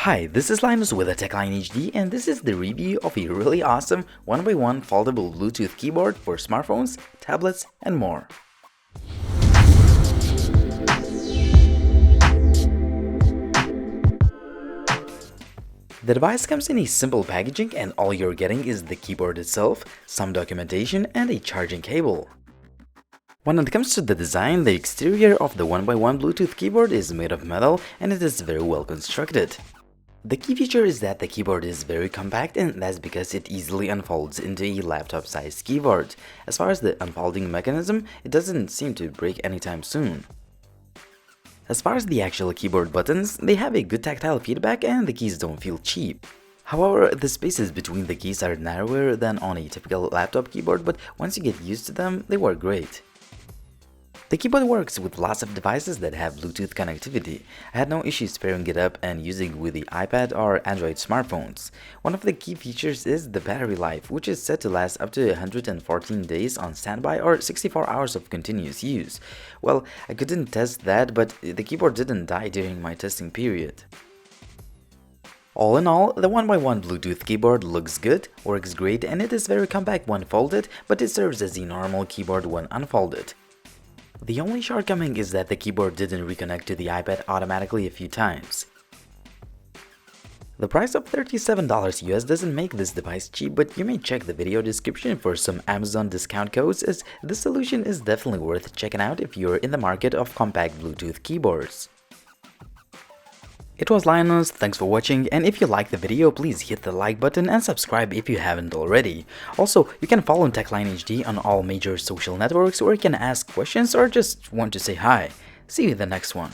Hi, this is Linus with a TechLineHD, and this is the review of a really awesome 1x1 foldable Bluetooth keyboard for smartphones, tablets, and more. The device comes in a simple packaging, and all you're getting is the keyboard itself, some documentation, and a charging cable. When it comes to the design, the exterior of the 1x1 Bluetooth keyboard is made of metal and it is very well constructed. The key feature is that the keyboard is very compact, and that's because it easily unfolds into a laptop-sized keyboard. As far as the unfolding mechanism, it doesn't seem to break anytime soon. As far as the actual keyboard buttons, they have a good tactile feedback and the keys don't feel cheap. However, the spaces between the keys are narrower than on a typical laptop keyboard, but once you get used to them, they work great. The keyboard works with lots of devices that have Bluetooth connectivity. I had no issues pairing it up and using with the iPad or Android smartphones. One of the key features is the battery life, which is said to last up to 114 days on standby or 64 hours of continuous use. Well, I couldn't test that, but the keyboard didn't die during my testing period. All in all, the 1x1 Bluetooth keyboard looks good, works great, and it is very compact when folded, but it serves as a normal keyboard when unfolded. The only shortcoming is that the keyboard didn't reconnect to the iPad automatically a few times. The price of $37 US doesn't make this device cheap, but you may check the video description for some Amazon discount codes, as this solution is definitely worth checking out if you're in the market of compact Bluetooth keyboards. It was Linus, thanks for watching, and if you liked the video, please hit the like button and subscribe if you haven't already. Also, you can follow TechLineHD on all major social networks where you can ask questions or just want to say hi. See you in the next one.